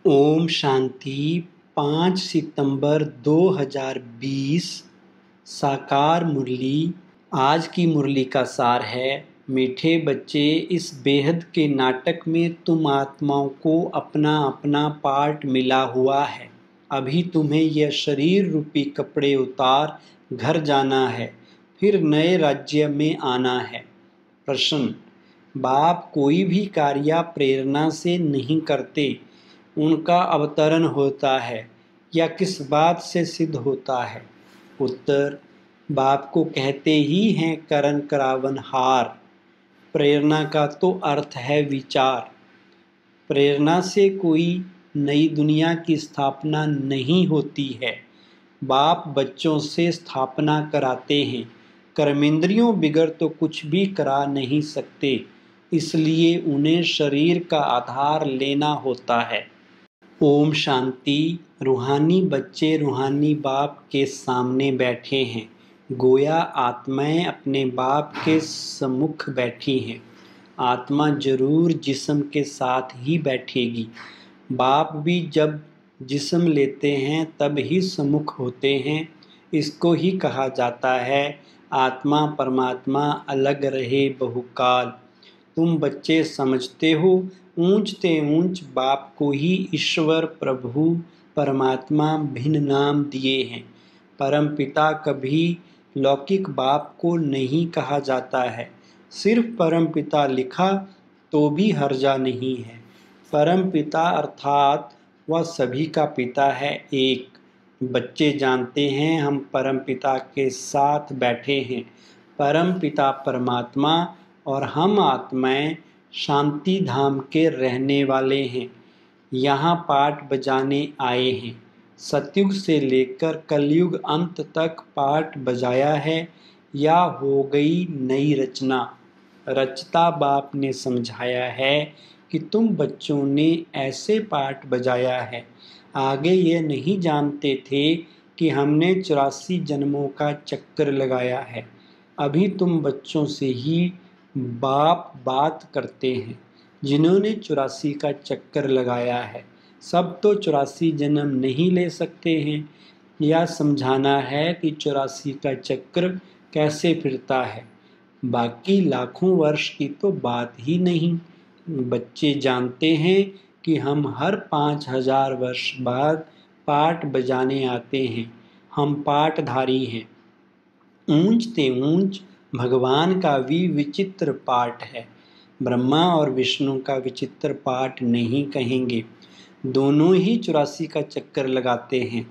ओम शांति। 5 सितंबर 2020 साकार मुरली। आज की मुरली का सार है, मीठे बच्चे, इस बेहद के नाटक में तुम आत्माओं को अपना अपना पार्ट मिला हुआ है। अभी तुम्हें यह शरीर रूपी कपड़े उतार घर जाना है, फिर नए राज्य में आना है। प्रश्न: बाप कोई भी कार्य प्रेरणा से नहीं करते, उनका अवतरण होता है या किस बात से सिद्ध होता है? उत्तर: बाप को कहते ही हैं करण करावन हार। प्रेरणा का तो अर्थ है विचार। प्रेरणा से कोई नई दुनिया की स्थापना नहीं होती है। बाप बच्चों से स्थापना कराते हैं। कर्मेंद्रियों बिगड़ तो कुछ भी करा नहीं सकते, इसलिए उन्हें शरीर का आधार लेना होता है। ओम शांति। रूहानी बच्चे रूहानी बाप के सामने बैठे हैं, गोया आत्माएं अपने बाप के सम्मुख बैठी हैं। आत्मा जरूर जिस्म के साथ ही बैठेगी। बाप भी जब जिस्म लेते हैं तब ही सम्मुख होते हैं। इसको ही कहा जाता है आत्मा परमात्मा अलग रहे बहुकाल। तुम बच्चे समझते हो, ऊंचते ऊंच बाप को ही ईश्वर प्रभु परमात्मा भिन्न नाम दिए हैं। परम पिता कभी लौकिक बाप को नहीं कहा जाता है। सिर्फ परम पिता लिखा तो भी हर्जा नहीं है। परम पिता अर्थात वह सभी का पिता है एक। बच्चे जानते हैं हम परम पिता के साथ बैठे हैं। परम पिता परमात्मा और हम आत्माएं शांति धाम के रहने वाले हैं। यहाँ पाठ बजाने आए हैं। सतयुग से लेकर कलयुग अंत तक पाठ बजाया है या हो गई नई रचना। रचता बाप ने समझाया है कि तुम बच्चों ने ऐसे पाठ बजाया है। आगे ये नहीं जानते थे कि हमने 84 जन्मों का चक्कर लगाया है। अभी तुम बच्चों से ही बाप बात करते हैं जिन्होंने 84 का चक्कर लगाया है। सब तो 84 जन्म नहीं ले सकते हैं। यह समझाना है कि 84 का चक्र कैसे फिरता है। बाकी लाखों वर्ष की तो बात ही नहीं। बच्चे जानते हैं कि हम हर 5000 वर्ष बाद पाठ बजाने आते हैं। हम पाठधारी हैं। ऊंचते ऊंच भगवान का भी विचित्र पाठ है। ब्रह्मा और विष्णु का विचित्र पाठ नहीं कहेंगे। दोनों ही 84 का चक्कर लगाते हैं।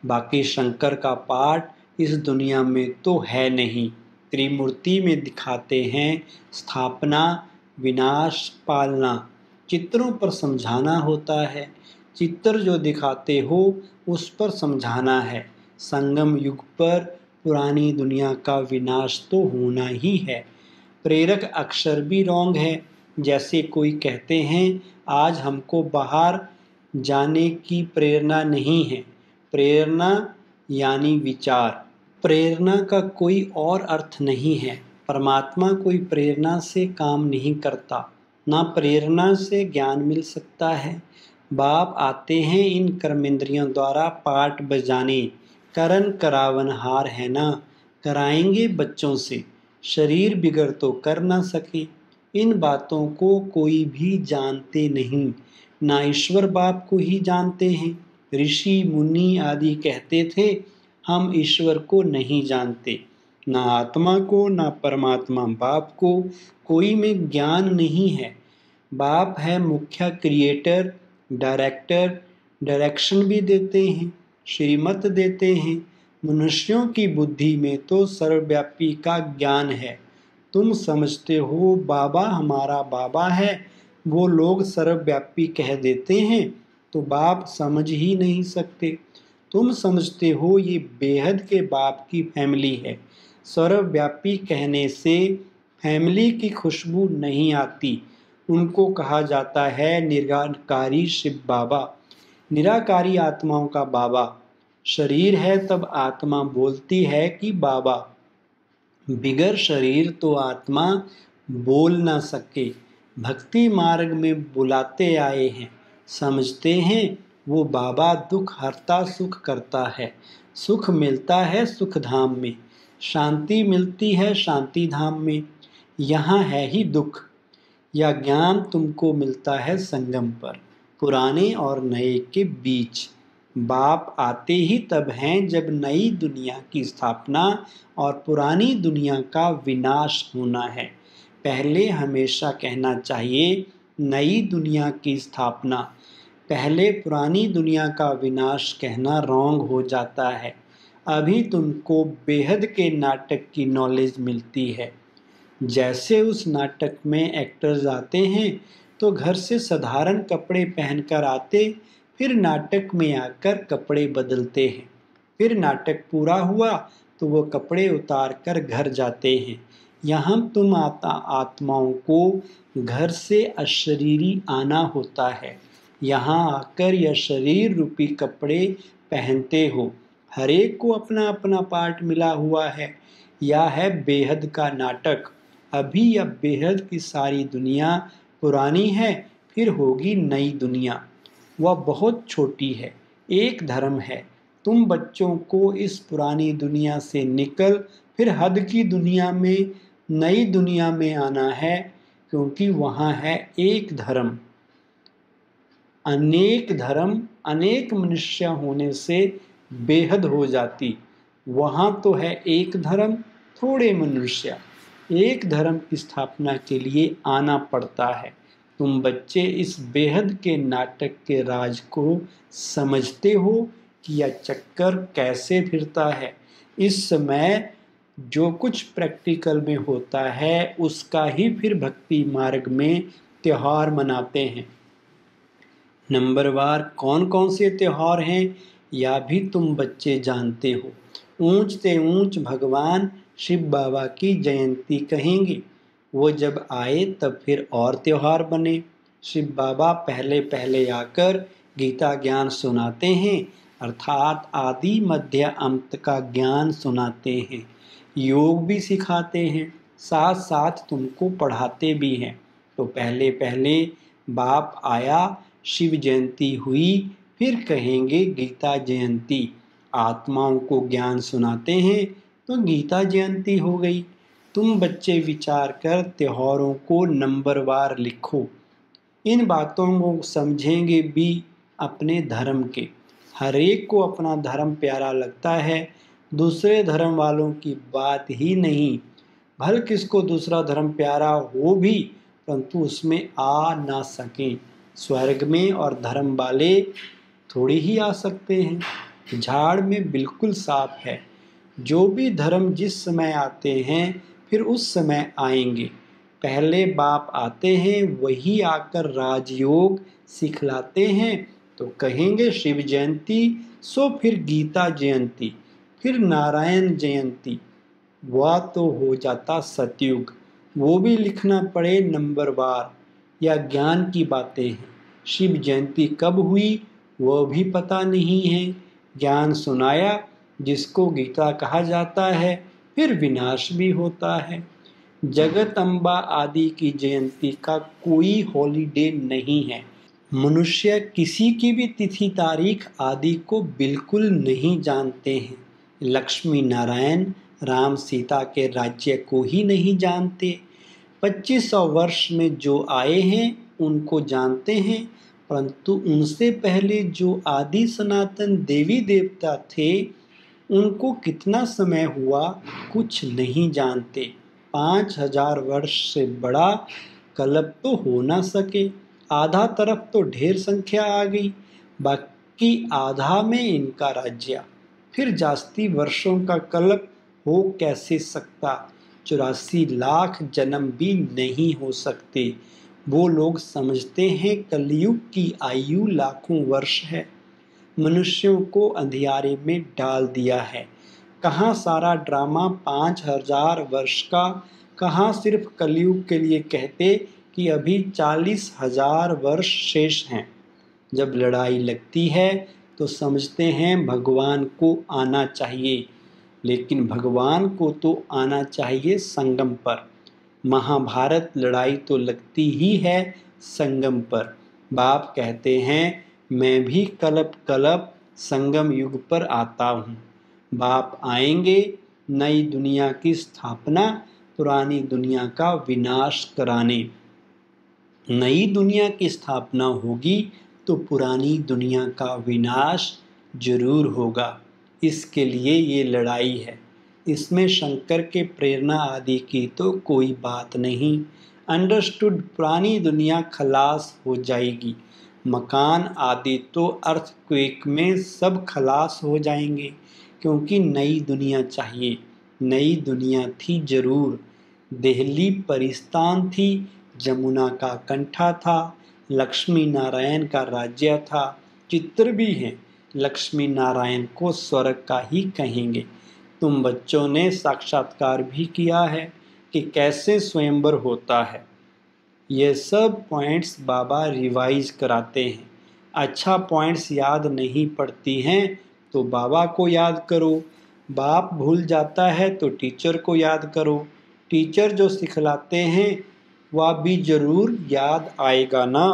बाकी शंकर का पाठ इस दुनिया में तो है नहीं। त्रिमूर्ति में दिखाते हैं स्थापना, विनाश, पालना। चित्रों पर समझाना होता है। चित्र जो दिखाते हो उस पर समझाना है। संगम युग पर पुरानी दुनिया का विनाश तो होना ही है। प्रेरक अक्षर भी रॉन्ग है। जैसे कोई कहते हैं आज हमको बाहर जाने की प्रेरणा नहीं है। प्रेरणा यानी विचार। प्रेरणा का कोई और अर्थ नहीं है। परमात्मा कोई प्रेरणा से काम नहीं करता, ना प्रेरणा से ज्ञान मिल सकता है। बाप आते हैं इन कर्मेंद्रियों द्वारा पाठ बजाने। करण करावन हार है ना, कराएंगे बच्चों से। शरीर बिगड़ तो कर ना सके। इन बातों को कोई भी जानते नहीं, ना ईश्वर बाप को ही जानते हैं। ऋषि मुनि आदि कहते थे हम ईश्वर को नहीं जानते। ना आत्मा को ना परमात्मा बाप को कोई में ज्ञान नहीं है। बाप है मुख्य क्रिएटर, डायरेक्टर। डायरेक्शन भी देते हैं, श्रीमत देते हैं। मनुष्यों की बुद्धि में तो सर्वव्यापी का ज्ञान है। तुम समझते हो बाबा हमारा बाबा है, वो लोग सर्वव्यापी कह देते हैं तो बाप समझ ही नहीं सकते। तुम समझते हो ये बेहद के बाप की फैमिली है। सर्वव्यापी कहने से फैमिली की खुशबू नहीं आती। उनको कहा जाता है निराकारी शिव बाबा, निराकारी आत्माओं का बाबा। शरीर है तब आत्मा बोलती है कि बाबा। बिगर शरीर तो आत्मा बोल ना सके। भक्ति मार्ग में बुलाते आए हैं। समझते हैं वो बाबा दुख हरता सुख करता है। सुख मिलता है सुख धाम में, शांति मिलती है शांति धाम में। यहाँ है ही दुख, या ज्ञान तुमको मिलता है संगम पर, पुराने और नए के बीच। बाप आते ही तब हैं जब नई दुनिया की स्थापना और पुरानी दुनिया का विनाश होना है। पहले हमेशा कहना चाहिए नई दुनिया की स्थापना, पहले पुरानी दुनिया का विनाश कहना रॉन्ग हो जाता है। अभी तुमको बेहद के नाटक की नॉलेज मिलती है। जैसे उस नाटक में एक्टर्स आते हैं तो घर से साधारण कपड़े पहनकर आते, फिर नाटक में आकर कपड़े बदलते हैं। फिर नाटक पूरा हुआ तो वो कपड़े उतार कर घर जाते हैं। यहाँ तुम आत्माओं को घर से अशरीरी आना होता है। यहाँ आकर यह शरीर रूपी कपड़े पहनते हो। हर एक को अपना अपना पार्ट मिला हुआ है। यह है बेहद का नाटक। अभी यह बेहद की सारी दुनिया पुरानी है, फिर होगी नई दुनिया। वह बहुत छोटी है, एक धर्म है। तुम बच्चों को इस पुरानी दुनिया से निकल फिर हद की दुनिया में, नई दुनिया में आना है, क्योंकि वहाँ है एक धर्म। अनेक मनुष्य होने से बेहद हो जाती। वहाँ तो है एक धर्म, थोड़े मनुष्य। एक धर्म की स्थापना के लिए आना पड़ता है। तुम बच्चे इस बेहद के नाटक के राज को समझते हो कि यह चक्कर कैसे फिरता है। इस समय जो कुछ प्रैक्टिकल में होता है उसका ही फिर भक्ति मार्ग में त्योहार मनाते हैं। नंबरवार कौन कौन से त्योहार हैं या भी तुम बच्चे जानते हो। ऊंच से ऊंच भगवान शिव बाबा की जयंती कहेंगे। वो जब आए तब फिर और त्योहार बने। शिव बाबा पहले पहले आकर गीता ज्ञान सुनाते हैं, अर्थात आदि मध्य अंत का ज्ञान सुनाते हैं। योग भी सिखाते हैं, साथ साथ तुमको पढ़ाते भी हैं। तो पहले पहले बाप आया, शिव जयंती हुई, फिर कहेंगे गीता जयंती। आत्माओं को ज्ञान सुनाते हैं तो गीता जयंती हो गई। तुम बच्चे विचार कर त्योहारों को नंबरवार लिखो। इन बातों को समझेंगे भी अपने धर्म के। हर एक को अपना धर्म प्यारा लगता है, दूसरे धर्म वालों की बात ही नहीं। भले किसको दूसरा धर्म प्यारा हो भी, परंतु उसमें आ ना सकें। स्वर्ग में और धर्म वाले थोड़ी ही आ सकते हैं। झाड़ में बिल्कुल साफ है। जो भी धर्म जिस समय आते हैं फिर उस समय आएंगे। पहले बाप आते हैं, वही आकर राजयोग सिखलाते हैं। तो कहेंगे शिव जयंती, सो फिर गीता जयंती, फिर नारायण जयंती। वह तो हो जाता सतयुग। वो भी लिखना पड़े नंबरवार। या ज्ञान की बातें हैं। शिव जयंती कब हुई वह भी पता नहीं है। ज्ञान सुनाया जिसको गीता कहा जाता है, फिर विनाश भी होता है। जगत अम्बा आदि की जयंती का कोई हॉलीडे नहीं है। मनुष्य किसी की भी तिथि तारीख आदि को बिल्कुल नहीं जानते हैं। लक्ष्मी नारायण राम सीता के राज्य को ही नहीं जानते। 2500 वर्ष में जो आए हैं उनको जानते हैं, परंतु उनसे पहले जो आदि सनातन देवी देवता थे उनको कितना समय हुआ कुछ नहीं जानते। 5000 वर्ष से बड़ा कल्प तो हो ना सके। आधा तरफ तो ढेर संख्या आ गई, बाकी आधा में इनका राज्य। फिर जास्ती वर्षों का कल्प हो कैसे सकता। 84 लाख जन्म भी नहीं हो सकते। वो लोग समझते हैं कलयुग की आयु लाखों वर्ष है। मनुष्यों को अंधियारे में डाल दिया है। कहाँ सारा ड्रामा 5000 वर्ष का, कहाँ सिर्फ कलयुग के लिए कहते कि अभी 40,000 वर्ष शेष हैं। जब लड़ाई लगती है तो समझते हैं भगवान को आना चाहिए, लेकिन भगवान को तो आना चाहिए संगम पर। महाभारत लड़ाई तो लगती ही है संगम पर। बाप कहते हैं मैं भी कलप कलप संगम युग पर आता हूँ। बाप आएंगे नई दुनिया की स्थापना, पुरानी दुनिया का विनाश कराने। नई दुनिया की स्थापना होगी तो पुरानी दुनिया का विनाश जरूर होगा। इसके लिए ये लड़ाई है। इसमें शंकर के प्रेरणा आदि की तो कोई बात नहीं। अंडरस्टूड। पुरानी दुनिया खलास हो जाएगी। मकान आदि तो अर्थक्वेक में सब खलास हो जाएंगे, क्योंकि नई दुनिया चाहिए। नई दुनिया थी जरूर। दिल्ली परिस्तान थी, जमुना का कंठा था, लक्ष्मी नारायण का राज्य था। चित्र भी हैं। लक्ष्मी नारायण को स्वर्ग का ही कहेंगे। तुम बच्चों ने साक्षात्कार भी किया है कि कैसे स्वयंवर होता है। ये सब पॉइंट्स बाबा रिवाइज कराते हैं। अच्छा, पॉइंट्स याद नहीं पड़ती हैं तो बाबा को याद करो। बाप भूल जाता है तो टीचर को याद करो। टीचर जो सिखलाते हैं वह भी जरूर याद आएगा ना।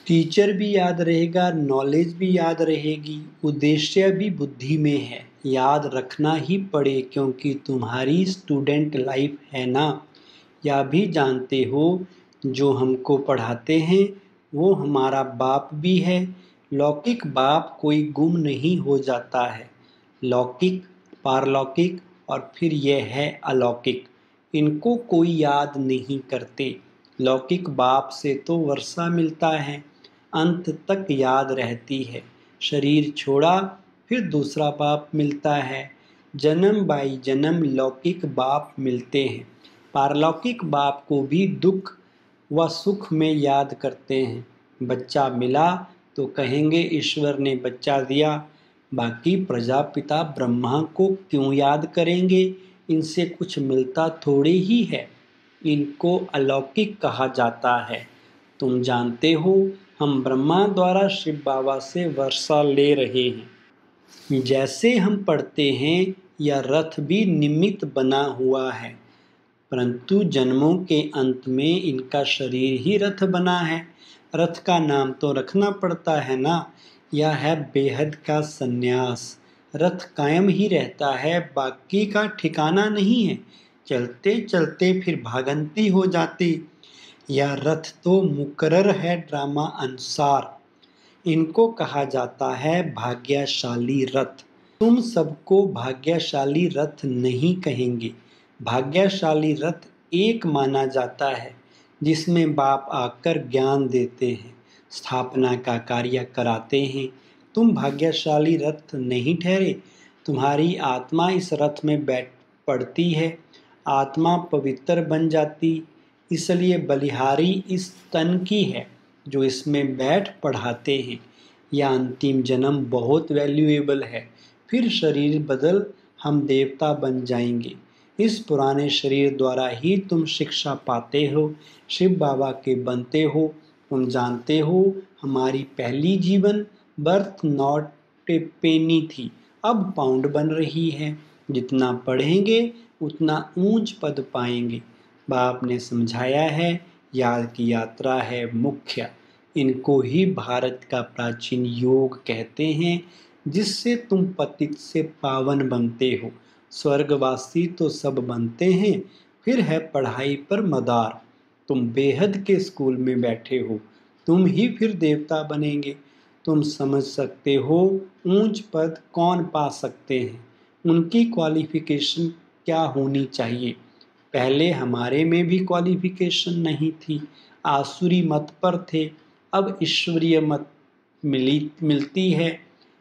टीचर भी याद रहेगा, नॉलेज भी याद रहेगी, उद्देश्य भी बुद्धि में है। याद रखना ही पड़े, क्योंकि तुम्हारी स्टूडेंट लाइफ है ना। या भी जानते हो, जो हमको पढ़ाते हैं वो हमारा बाप भी है। लौकिक बाप कोई गुम नहीं हो जाता है। लौकिक, पारलौकिक और फिर यह है अलौकिक। इनको कोई याद नहीं करते। लौकिक बाप से तो वर्षा मिलता है, अंत तक याद रहती है। शरीर छोड़ा फिर दूसरा बाप मिलता है। जन्म बाई जन्म लौकिक बाप मिलते हैं। पारलौकिक बाप को भी दुख व सुख में याद करते हैं। बच्चा मिला तो कहेंगे ईश्वर ने बच्चा दिया। बाकी प्रजापिता ब्रह्मा को क्यों याद करेंगे? इनसे कुछ मिलता थोड़े ही है। इनको अलौकिक कहा जाता है। तुम जानते हो, हम ब्रह्मा द्वारा शिव बाबा से वर्षा ले रहे हैं। जैसे हम पढ़ते हैं, यह रथ भी निमित्त बना हुआ है, परंतु जन्मों के अंत में इनका शरीर ही रथ बना है। रथ का नाम तो रखना पड़ता है ना। यह है बेहद का सन्यास। रथ कायम ही रहता है, बाकी का ठिकाना नहीं है। चलते चलते फिर भागंती हो जाती। यह रथ तो मुकर्रर है ड्रामा अनुसार। इनको कहा जाता है भाग्यशाली रथ। तुम सबको भाग्यशाली रथ नहीं कहेंगे। भाग्यशाली रथ एक माना जाता है, जिसमें बाप आकर ज्ञान देते हैं, स्थापना का कार्य कराते हैं। तुम भाग्यशाली रथ नहीं ठहरे। तुम्हारी आत्मा इस रथ में बैठ पड़ती है। आत्मा पवित्र बन जाती, इसलिए बलिहारी इस तन की है जो इसमें बैठ पढ़ाते हैं। यह अंतिम जन्म बहुत वैल्यूएबल है। फिर शरीर बदल हम देवता बन जाएंगे। इस पुराने शरीर द्वारा ही तुम शिक्षा पाते हो, शिव बाबा के बनते हो। तुम जानते हो, हमारी पहली जीवन बर्थ नॉट ए पेनी थी, अब पाउंड बन रही है। जितना पढ़ेंगे उतना ऊंच पद पाएंगे। बाप ने समझाया है, याद की यात्रा है मुख्य। इनको ही भारत का प्राचीन योग कहते हैं, जिससे तुम पतित से पावन बनते हो। स्वर्गवासी तो सब बनते हैं, फिर है पढ़ाई पर मदार। तुम बेहद के स्कूल में बैठे हो, तुम ही फिर देवता बनेंगे। तुम समझ सकते हो ऊंच पद कौन पा सकते हैं, उनकी क्वालिफिकेशन क्या होनी चाहिए। पहले हमारे में भी क्वालिफिकेशन नहीं थी, आसुरी मत पर थे। अब ईश्वरीय मत मिलती है।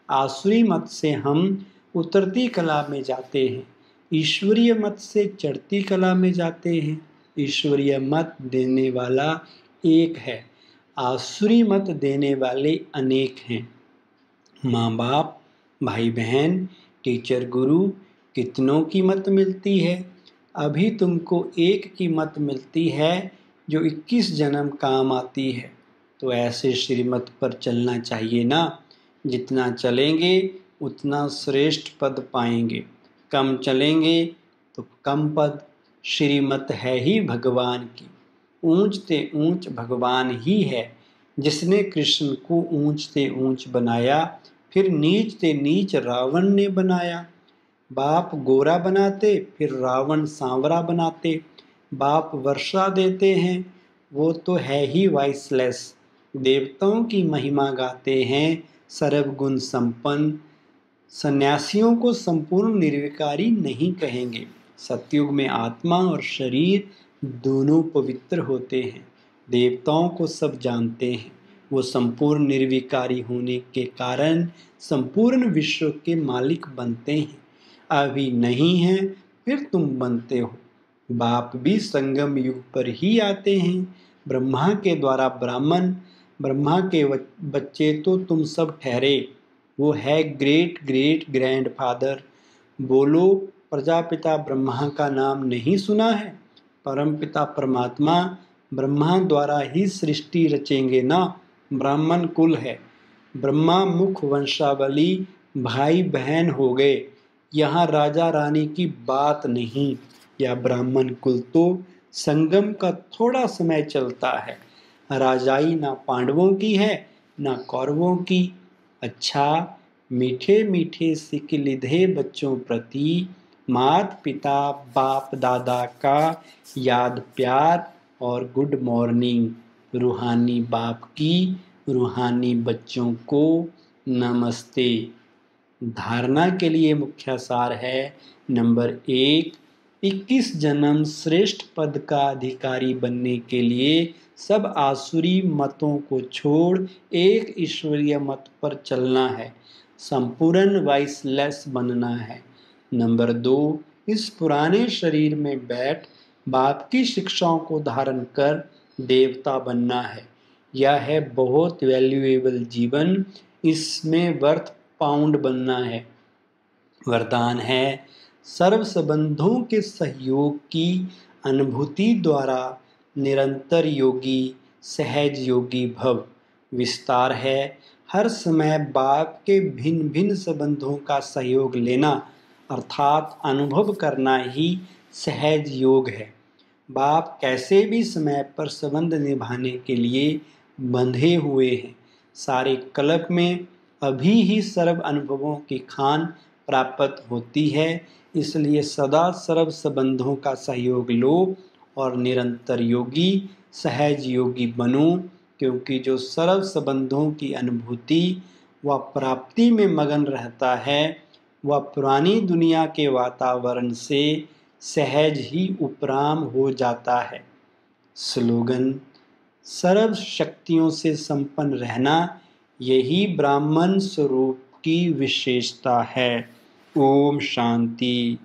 आसुरी मत से हम उतरती कला में जाते हैं, ईश्वरीय मत से चढ़ती कला में जाते हैं। ईश्वरीय मत देने वाला एक है, आसुरी मत देने वाले अनेक हैं। माँ बाप, भाई बहन, टीचर गुरु, कितनों की मत मिलती है। अभी तुमको एक की मत मिलती है जो 21 जन्म काम आती है। तो ऐसे श्रीमत पर चलना चाहिए ना। जितना चलेंगे उतना श्रेष्ठ पद पाएंगे, कम चलेंगे तो कम पद। श्रीमत है ही भगवान की, ऊंच ते ऊंच भगवान ही है। जिसने कृष्ण को ऊंच से ऊंच बनाया, फिर नीच से नीच रावण ने बनाया। बाप गोरा बनाते, फिर रावण सांवरा बनाते। बाप वर्षा देते हैं, वो तो है ही वाइसलेस। देवताओं की महिमा गाते हैं, सर्वगुण संपन्न। सन्यासियों को संपूर्ण निर्विकारी नहीं कहेंगे। सतयुग में आत्मा और शरीर दोनों पवित्र होते हैं। देवताओं को सब जानते हैं, वो संपूर्ण निर्विकारी होने के कारण संपूर्ण विश्व के मालिक बनते हैं। अभी नहीं है, फिर तुम बनते हो। बाप भी संगम युग पर ही आते हैं। ब्रह्मा के द्वारा ब्राह्मण, ब्रह्मा के बच्चे तो तुम सब ठहरे। वो है ग्रेट ग्रेट ग्रैंडफादर। बोलो, प्रजापिता ब्रह्मा का नाम नहीं सुना है? परमपिता परमात्मा ब्रह्मा द्वारा ही सृष्टि रचेंगे ना। ब्राह्मण कुल है, ब्रह्मा मुख वंशावली, भाई बहन हो गए। यहाँ राजा रानी की बात नहीं। यह ब्राह्मण कुल तो संगम का थोड़ा समय चलता है। राजाई ना पांडवों की है, ना कौरवों की। अच्छा, मीठे मीठे सिक लिधे बच्चों प्रति मात पिता बाप दादा का याद प्यार और गुड मॉर्निंग। रूहानी बाप की रूहानी बच्चों को नमस्ते। धारणा के लिए मुख्य सार है, नंबर 1, 21 जन्म श्रेष्ठ पद का अधिकारी बनने के लिए सब आसुरी मतों को छोड़ एक ईश्वरीय मत पर चलना है। संपूर्ण वाइसलेस बनना है। नंबर 2, इस पुराने शरीर में बैठ बाप की शिक्षाओं को धारण कर देवता बनना है। यह है बहुत वैल्यूएबल जीवन। इसमें वर्थ पाउंड बनना है। वरदान है, सर्व संबंधों के सहयोग की अनुभूति द्वारा निरंतर योगी सहज योगी भव। विस्तार है, हर समय बाप के भिन्न भिन्न संबंधों का सहयोग लेना अर्थात अनुभव करना ही सहज योग है। बाप कैसे भी समय पर संबंध निभाने के लिए बंधे हुए हैं। सारे कल्प में अभी ही सर्व अनुभवों की खान प्राप्त होती है। इसलिए सदा सर्व संबंधों का सहयोग लो और निरंतर योगी सहज योगी बनो, क्योंकि जो सर्व संबंधों की अनुभूति व प्राप्ति में मगन रहता है, वह पुरानी दुनिया के वातावरण से सहज ही उपराम हो जाता है। स्लोगन, सर्व शक्तियों से संपन्न रहना यही ब्राह्मण स्वरूप की विशेषता है। ओम शांति।